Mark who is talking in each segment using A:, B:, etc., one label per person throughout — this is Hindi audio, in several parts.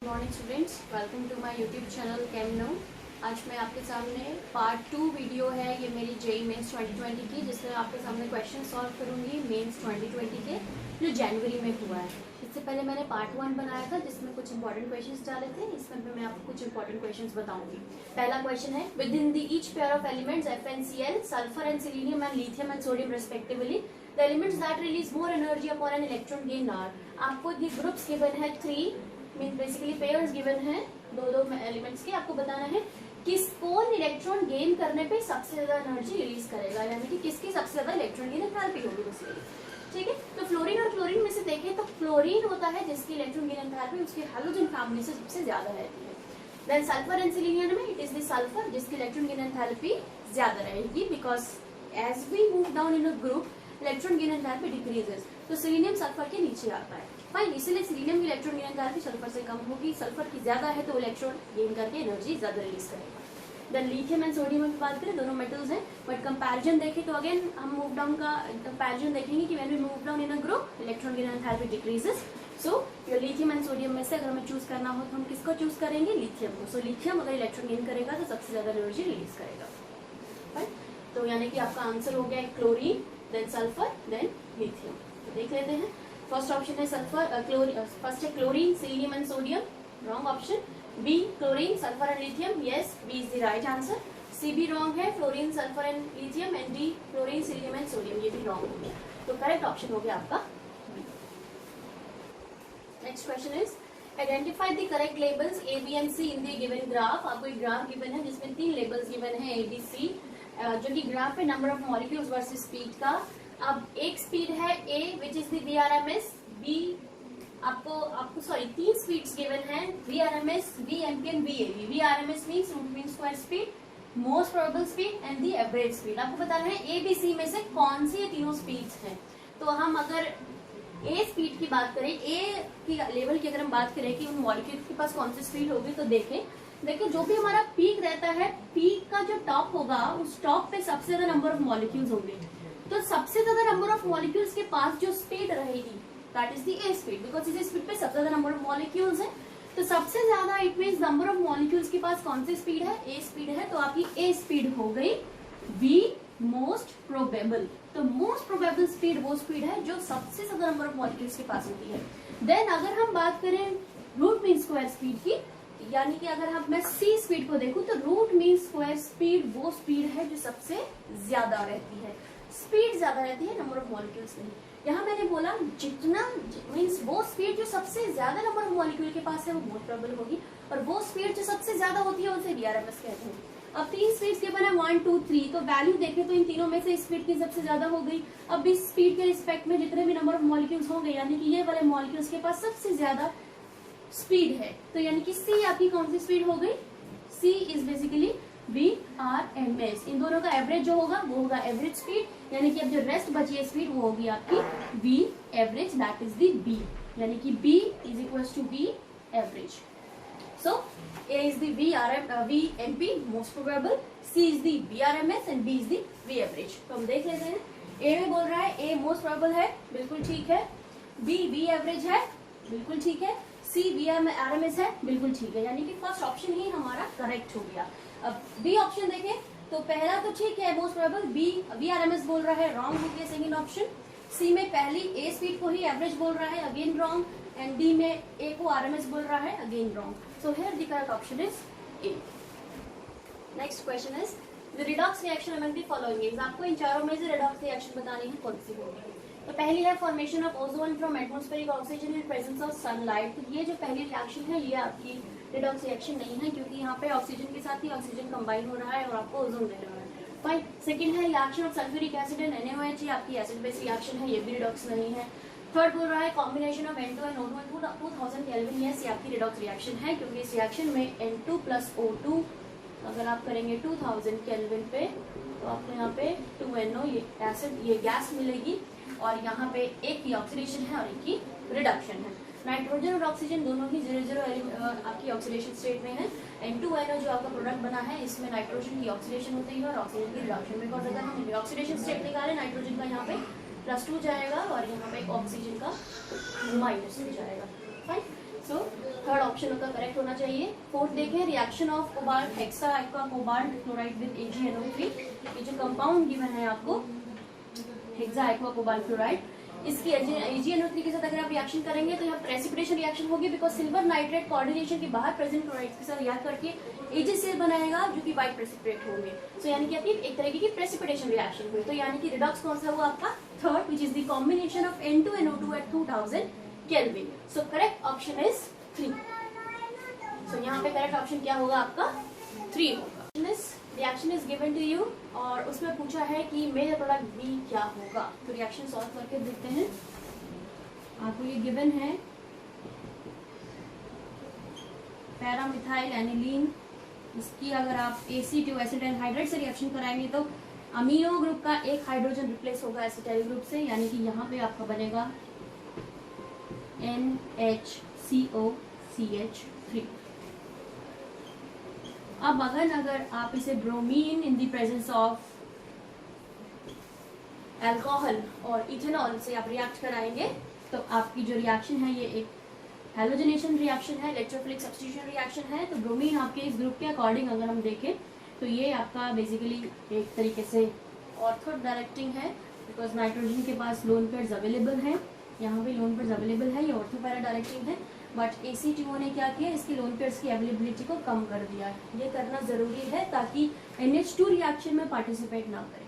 A: Morning students, welcome to my YouTube channel कैम नो। आज मैं आपके सामने पार्ट 2 वीडियो है ये मेरी जेई मेंस 2020 की, जिसमें आपके सामने क्वेश्चन सॉल्व करूंगी मेंस 2020 के जो जनवरी में हुआ है। इससे पहले मैंने पार्ट 1 बनाया था जिसमें कुछ इंपॉर्टेंट क्वेश्चंस डाले थे। इसमें मैं आपको कुछ इंपॉर्टेंट क्वेश्चंस बताऊंगी। पहला क्वेश्चन है, with in the each pair of elements FnCl, sulphur and selenium and lithium and sodium respectively, the elements that release more energy upon an electron gain are। आपको ये ग्रुप्स गिवन है 3 मीन बेसिकली पेयर्स गिवन है दो एलिमेंट्स के। आपको बताना है किस कौन इलेक्ट्रॉन गेन करने पे सबसे ज्यादा एनर्जी रिलीज करेगा, यानी कि किसकी सबसे ज्यादा इलेक्ट्रॉन गेन एंथैल्पी होगी बेसिकली। ठीक है, तो फ्लोरीन और क्लोरीन में से देखें तो फ्लोरीन होता है जिसकी इलेक्ट्रॉन गेन एंथैल्पी उसकी हैलोजन फैमिली से सबसे ज्यादा रहती है। देन सल्फर एंड सेलेनियम में इट इज द सल्फर जिसकी इलेक्ट्रॉन गेन एंथैल्पी ज्यादा रहेगी, because as we move down in a group electron gain enthalpy decreases. तो सेलेनियम सल्फर के नीचे आता है, फाइन। इसीलिए सेलेनियम की इलेक्ट्रॉन गेन एंथैल्पी सल्फर से कम होगी, सल्फर की ज्यादा है तो इलेक्ट्रॉन गेन करके एनर्जी ज्यादा रिलीज करेगा। देन लिथियम एंड सोडियम की बात करें, दोनों मेटल्स हैं, बट कंपैरिजन देखें तो अगेन हम मूव डाउन का कंपैरिजन देखेंगे कि when we move down in a group electron gain enthalpy decreases. So your lithium and sodium में से अगर हमें चूज करना हो तो हम किसको चूज करेंगे? लिथियम को। सो लिथियम अगर इलेक्ट्रॉन गेन करेगा तो सबसे ज्यादा एनर्जी रिलीज करेगा, राइट। तो यानी कि आपका आंसर हो गया chlorine, then sulphur, then lithium. तो देख लेते हैं। फर्स्ट ऑप्शन है सल्फर, फर्स्ट है chlorine, selenium and sodium, wrong option. B chlorine, sulphur and lithium, yes, B is the right answer. C भी रॉन्ग है, fluorine, sulphur and lithium, and D chlorine, selenium and sodium, ये भी रॉन्ग हो गया। तो करेक्ट ऑप्शन हो गया आपका B. Next question is identify the correct labels A B and C in the given graph. आपको एक ग्राफ गिवन है जिसमें 3 लेबल्स गिवन है ए बी सी, जो कि ग्राफ है number of molecules versus speed का। अब एक स्पीड है A which is the VRMS, B आपको सॉरी 3 स्पीड्स गिवन है, VRMS, VMP एंड VAB। VRMS means root mean square speed, most probable speed and the average speed. आपको बताना है ABC में से कौन सी ये तीनों स्पीड्स हैं। तो हम अगर ए स्पीड की बात करें, ए की लेवल की अगर हम बात करें कि उन मॉलिक्यूल के पास कौन सी स्पीड होगी, तो देखिए जो भी हमारा पीक रहता है, पीक का जो टॉप होगा उस टॉप पे सबसे ज्यादा नंबर ऑफ मॉलिक्यूल्स होंगे। तो सबसे ज्यादा नंबर ऑफ मॉलिक्यूल्स के पास जो स्पीड रहेगी that is the A speed, because इस स्पीड पे सबसे ज्यादा नंबर ऑफ मॉलिक्यूल्स है। तो सबसे ज्यादा it means number of molecules के पास कौन सी स्पीड है? ए स्पीड है। तो आपकी ए स्पीड हो गई बी मोस्ट प्रोबेबल। तो मोस्ट प्रोबेबल स्पीड वो स्पीड है जो सबसे ज्यादा नंबर ऑफ मॉलिक्यूल्स के पास होती है। देन अगर हम बात करें रूट मीन स्क्वायर स्पीड की, यानी कि अगर हम मैं सी स्पीड को देखूं तो रूट मीन स्क्वायर स्पीड वो स्पीड है जो सबसे ज्यादा रहती है, स्पीड ज्यादा रहती है, नंबर ऑफ मॉलिक्यूल्स नहीं। यहाँ मैंने बोला जितना मीन्स वो स्पीड जो सबसे ज्यादा नंबर ऑफ मॉलिक्यूल के पास है वो मोस्ट प्रोबेबल होगी, और वो स्पीड जो सबसे ज्यादा होती है उसे VRMS कहते हैं। अब 3 स्पीड्स के बना 1 2 3, तो वैल्यू देखें तो इन तीनों में से स्पीड की सबसे ज्यादा हो गई। अब इस स्पीड के रिस्पेक्ट में जितने भी नंबर ऑफ मॉलिक्यूल्स होंगे, यानी कि ये वाले मॉलिक्यूल्स के पास सबसे ज्यादा स्पीड है, तो यानी कि सी आपकी कौन सी स्पीड हो गई? सी इज बेसिकली VRMS। इन दोनों का एवरेज जो होगा वो होगा एवरेज स्पीड, यानी कि अब जो रेस्ट बची है स्पीड वो होगी आपकी V average, that is the B, यानी कि B is equals to B average. So A is the VMP most probable, C is the VRMS and B is the V average. तो हम देख लेते हैं। A में बोल रहा है A मोस्ट प्रोबेबल है, बिल्कुल ठीक है। B V एवरेज है, बिल्कुल ठीक है। C VRMS है, बिल्कुल ठीक है, यानी कि फर्स्ट ऑप्शन ही हमारा करेक्ट हो गया। अब बी ऑप्शन देखें तो पहला तो ठीक है मोस्ट प्रोबेबल, बी VRMS बोल रहा है, रॉन्ग हो गया सेकंड ऑप्शन। सी में पहली ए स्पीड को ही एवरेज बोल रहा है, अगेन रॉन्ग, एंड डी में ए को RMS बोल रहा है, again wrong. So here the correct option is a. Next question is the redox reaction among the following is. आपको इन चारों में से रिडॉक्स रिएक्शन बतानी है कौन सी होगी। तो पहली है formation of ozone from atmospheric oxygen in presence of sunlight. तो ये जो पहली रिएक्शन है ये आपकी रिडॉक्स रिएक्शन नहीं है, क्योंकि यहाँ पे ऑक्सीजन के साथ ही ऑक्सीजन कंबाइन हो रहा है और आपको ओजोन दे रहा है। फाइन। सेकंड है reaction of sulphuric acid and NaOH, आपकी एसिड बेस रिएक्शन है, ये भी रिडॉक्स नहीं है। थर्ड बोल रहा है combination of N2 and O2 and 2000 kelvin, yes, ये आपकी रिडॉक्स रिएक्शन है, क्योंकि इस रिएक्शन में N2 प्लस O2 अगर आप करेंगे 2000 केल्विन पे तो आपको यहाँ पे 2NO ये एसिड ये गैस मिलेगी, और यहाँ पे एक की ऑक्सीडेशन है और एक की रिडक्शन है। नाइट्रोजन और ऑक्सीजन दोनों ही 0 आपकी ऑक्सीडेशन स्टेट में है। N2NO जो आपका प्रोडक्ट बना है इसमें नाइट्रोजन की ऑक्सीडेशन होती है और ऑक्सीजन की रिडक्शन, बिकॉज अगर हम ऑक्सीडेशन स्टेट निकालें नाइट्रोजन का यहाँ पे +2 जाएगा और यहाँ पे ऑक्सीजन का -2 जाएगा। फाइन। सो थर्ड ऑप्शन का करेक्ट होना चाहिए। फोर्थ देखें, reaction of cobalt hexa aqua cobalt chloride with AgNO3, ये जो कंपाउंड गिवन है आपको हेक्सा एक्वा कोबाल्ट क्लोराइड, इसकी AgNO3 के साथ अगर आप रिएक्शन करेंगे तो यहाँ प्रेसिपिटेशन रिएक्शन होगी, बिकॉज सिल्वर नाइट्रेट कोऑर्डिनेशन के बाहर प्रेजेंट क्लोराइड के साथ रिएक्ट करके AgCl बनाएगा जो कि व्हाइट प्रेसिपिटेट होंगे। सो यानी कि आपकी एक तरीके की प्रेसिपिटेशन रिएक्शन हुई। तो यानी कि रिडॉक्स कौन सा हुआ आपका third, which is the combination of N2NO2 at 2000 kelvin. So correct option is 3। So यहाँ पे करेक्ट ऑप्शन क्या होगा आपका 3 होगा। Reaction is given to you और उसमें पूछा है कि मेजर प्रोडक्ट B क्या होगा। तो रिएक्शन सॉल्व करके देखते हैं। आपको ये गिवन है पैरामिथाइल एनिलीन, इसकी अगर आप AC2 एसिटाइल हाइड्राइड से रिएक्शन कराएंगे तो अमीनो ग्रुप का एक हाइड्रोजन रिप्लेस होगा एसिटाइल ग्रुप से, यानी कि यहाँ पे आपका बनेगा NHCOCH3। अब अगर आप इसे bromine in the presence of alcohol और इथेनॉल से आप रिएक्ट कराएंगे तो आपकी जो रिएक्शन है ये एक हैलोजनेशन रिएक्शन है, इलेक्ट्रोफिलिक सब्स्टिट्यूशन रिएक्शन है। तो ब्रोमीन आपके इस ग्रुप के अकॉर्डिंग अगर हम देखें तो ये आपका बेसिकली एक तरीके से ऑर्थो डायरेक्टिंग है, बिकॉज नाइट्रोजन के पास लोन पेयर्स अवेलेबल हैं, यहाँ पे लोन पेयर्स अवेलेबल है, ये ऑर्थो पैरा डायरेक्टिंग है। बट AC2O ने क्या किया, इसकी लोन पेयर्स की अवेलेबिलिटी को कम कर दिया है। ये करना जरूरी है ताकि NH2 रिएक्शन में पार्टिसिपेट ना करे,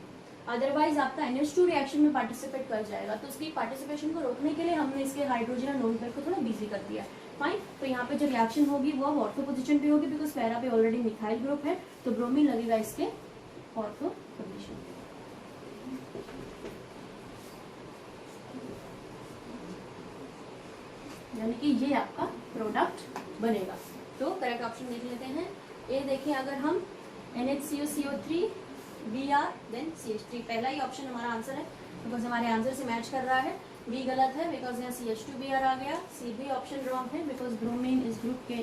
A: अदरवाइज आपका NH2 रिएक्शन में पार्टिसिपेट कर जाएगा। तो उसकी पार्टिसिपेशन को रोकने के लिए हमने इसके हाइड्रोजन और लोन पेयर को थोड़ा बिजी कर दिया। फाइन, तो यहाँ पे जो रिएक्शन होगी वो अब ऑर्थो पोजीशन पे होगी, बिकॉज पैरा पे ऑलरेडी मिथाइल ग्रुप है, तो ब्रोमीन लगेगा इसके ऑर्थो पोजीशन पे। यानी कि ये आपका प्रोडक्ट बनेगा। तो करेक्ट ऑप्शन देख लेते हैं। ए देखिए, अगर हम NHCOCO3 Br देन CH3, पहला ही ऑप्शन हमारा आंसर है बिकॉज हमारे आंसर से मैच कर रहा है। बी गलत है बिकॉज यहाँ CH2Br आ गया। सी भी ऑप्शन रॉन्ग है बिकॉज ब्रोमीन इस ग्रुप के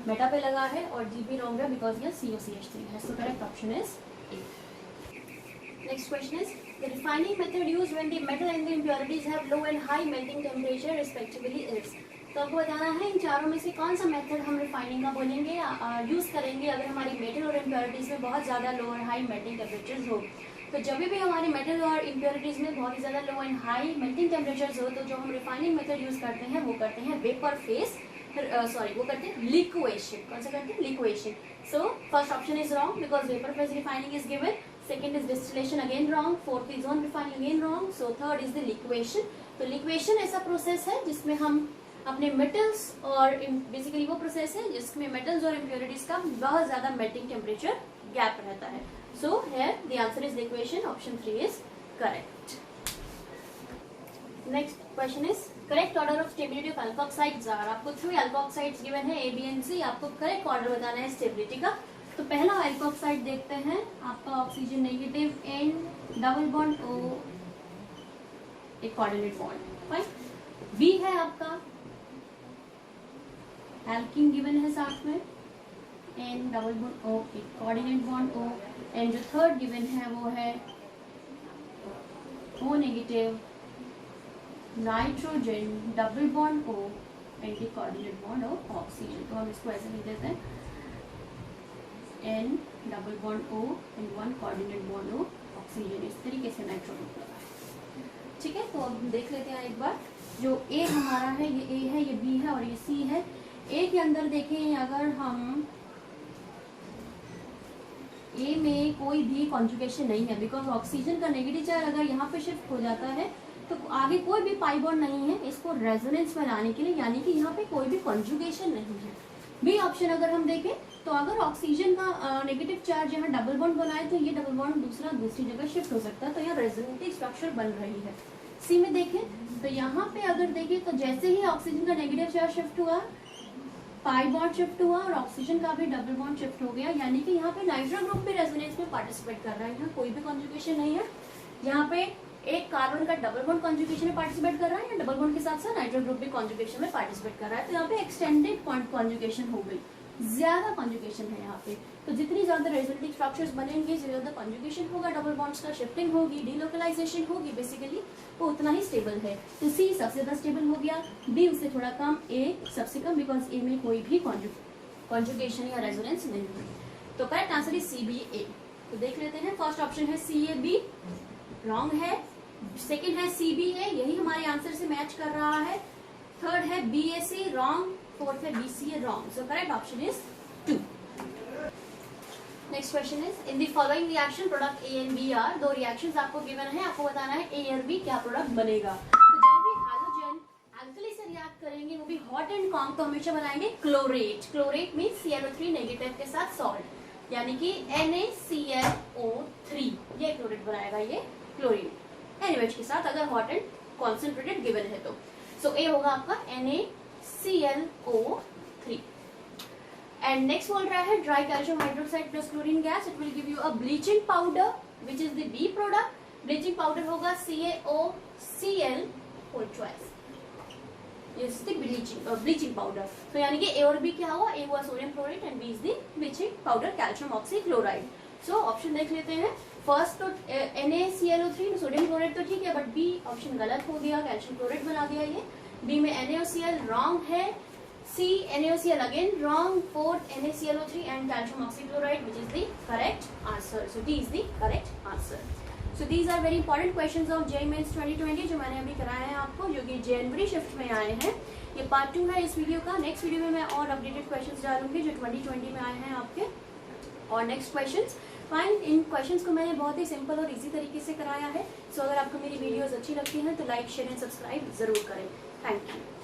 A: मेटा पे लगा है, और डी भी रॉन्ग है बिकॉज यहाँ COCH3 है। सो correct option is a. Next question is the refining method used when the metal and the impurities have low and high melting temperature respectively is। तो आपको बताना है इन चारों में से कौन सा मेथड हम रिफाइनिंग का बोलेंगे यूज करेंगे अगर हमारी मेटल और इम्प्योरिटीज में बहुत ज्यादा लो और हाई मेल्टिंग टेम्परेचर्स हो। तो जब भी हमारी मेटल और इम्प्योरिटीज में बहुत ही ज्यादा लो एंड हाई मेल्टिंग टेम्परेचर्स हो, तो जो हम रिफाइनिंग मेथड यूज करते हैं वो करते हैं वेपर फेस, वो करते हैं लिक्वेशन। कौन सा करते हैं? Liquation. So first option is wrong because vapour face refining is given, second is distillation again wrong, fourth is zone refining again wrong, so third is the liquefaction। तो liquefaction ऐसा प्रोसेस है जिसमें हम अपने मेटल्स और बेसिकली वो प्रोसेस है जिसमें मेटल्स और इम्प्योरिटीज का बहुत ज्यादा मेल्टिंग टेम्परेचर गैप रहता है। So here the answer is liquation, option 3 is correct. Next question is correct order of stability of alkoxides are. आपको 3 अल्कोक्साइड्स गिवन है A, B and C, आपको करेक्ट ऑर्डर बताना है स्टेबिलिटी का। तो पहला अल्कोक्साइड देखते हैं, आपका oxygen negative N double bond O एक कोऑर्डिनेट बॉन्ड, फाइन। B है आपका एल्कीन गिवन है साथ में N डबल बॉन्ड O एक कोऑर्डिनेट बॉन्ड O, एंड जो थर्ड गिवन है वो है O negative nitrogen double bond O and एक कोऑर्डिनेट बॉन्ड ऑफ ऑक्सीजन। तो हम इसको ऐसे लिख देते हैं N double bond O and 1 coordinate bond O oxygen. इस तरीके से नाइट्रोजन लगा है, ठीक है। तो अब देख लेते हैं एक बार, जो A हमारा है ये A है, ये B है और ये C है। A के अंदर देखें, अगर हम A में कोई भी कॉन्जुगेशन नहीं है बिकॉज ऑक्सीजन का नेगेटिव चार्ज अगर यहाँ पे शिफ्ट हो जाता है तो आगे कोई भी पाई बॉन्ड नहीं है इसको रेजोनेंस में लाने के लिए, यानी कि यहाँ पे कोई भी कॉन्जुगेशन नहीं है। बी ऑप्शन अगर हम देखें तो अगर ऑक्सीजन का नेगेटिव चार्ज यहाँ डबल बॉन्ड बनाए तो ये डबल बॉन्ड दूसरी जगह शिफ्ट हो सकता है, तो यहाँ रेजोनेटिव स्ट्रक्चर बन रही है। सी में देखें तो यहाँ पे अगर देखें तो जैसे ही ऑक्सीजन का नेगेटिव चार्ज शिफ्ट हुआ, पाई बॉन्ड शिफ्ट हुआ और ऑक्सीजन का भी डबल बॉन्ड शिफ्ट हो गया, यानी कि यहाँ पे नाइट्रो ग्रुप भी रेजोनेंस में पार्टिसिपेट कर रहा है। यहाँ कोई भी कॉन्जुगेशन नहीं है, यहाँ पे एक कार्बन का डबल बॉन्ड कॉन्जुगेशन में पार्टिसिपेट कर रहा है या डबल बॉन्ड के साथ साथ नाइट्रो ग्रुप भी कॉन्जुगेशन में पार्टिसिपेट कर रहा है, तो यहाँ पे एक्सटेंडेड पॉइंट कॉन्जुगेशन हो गई। ज्यादा कॉन्जुगेशन है यहाँ पे। तो जितनी ज्यादा रेजोनेटिव स्ट्रक्चर्स बनेंगे, ज्यादा कॉन्जुगेशन होगा, डबल बॉन्ड्स का शिफ्टिंग होगी, डीलोकलाइजेशन होगी, बेसिकली वो उतना ही स्टेबल है। तो सी सबसे ज्यादा स्टेबल हो गया, बी उससे थोड़ा कम, ए सबसे कम, बिकॉज ए में कोई भी कॉन्जुगेशन या रेजोनेंस नहीं है। तो correct answer is C B A. तो देख लेते हैं, फर्स्ट ऑप्शन है सी ए बी, रॉन्ग है। सेकेंड है सी बी ए, यही हमारे आंसर से मैच कर रहा है। थर्ड है B A C, wrong. Fourth है B C A, wrong. So correct option is 2। Next question is in the following reaction product A and B are, दो रिएक्शंस आपको गिवन है, आपको बताना है ए और बी क्या प्रोडक्ट बनेगा। तो जब भी हाइड्रोजन अल्कली से रिएक्ट करेंगे, वो भी हॉट एंड कॉम, तो हमेशा बनाएंगे chlorate. Chlorate means ClO3 negative के साथ सॉल्ट, यानी कि NaClO3, ये क्लोरेट बनाएगा, ये क्लोरीन NaOH के साथ, अगर हॉट एंड कॉन्सेंट्रेटेड गिवन है तो। सो ए होगा आपका NaClO3। एंड नेक्स्ट बोल रहा है dry calcium hydroxide plus chlorine gas, it will give you a bleaching powder which is the B product. Bleaching powder होगा CaOCl whole twice, is the bleaching powder. तो यानी कि ए और बी क्या हुआ, ए हुआ sodium chloride and B is the bleaching powder calcium oxychloride. So option देख लेते हैं। फर्स्ट तो NaClO3 सोडियम क्लोराइड तो ठीक है, बट बी ऑप्शन गलत हो गया, कैल्शियम क्लोराइड बना दिया ये। बी में NaOCl रॉन्ग है, C NaOCl again wrong, fourth NaClO3 and calcium oxychloride which is the correct answer. So D is the correct answer. So these are very important questions of JEE Mains 2020 जो मैंने अभी कराए हैं आपको, जो कि जनवरी शिफ्ट में आए हैं। ये पार्ट 2 है इस वीडियो का। नेक्स्ट वीडियो में मैं और अपडेटेड क्वेश्चंस डालूंगी जो 2020 में आए हैं आपके। और नेक्स्ट क्वेश्चंस फाइन, इन क्वेश्चंस को मैंने बहुत ही सिंपल और इजी तरीके से कराया है। सो अगर आपको मेरी वीडियोस अच्छी लगती हैं तो लाइक, शेयर एंड सब्सक्राइब जरूर करें। Thank you.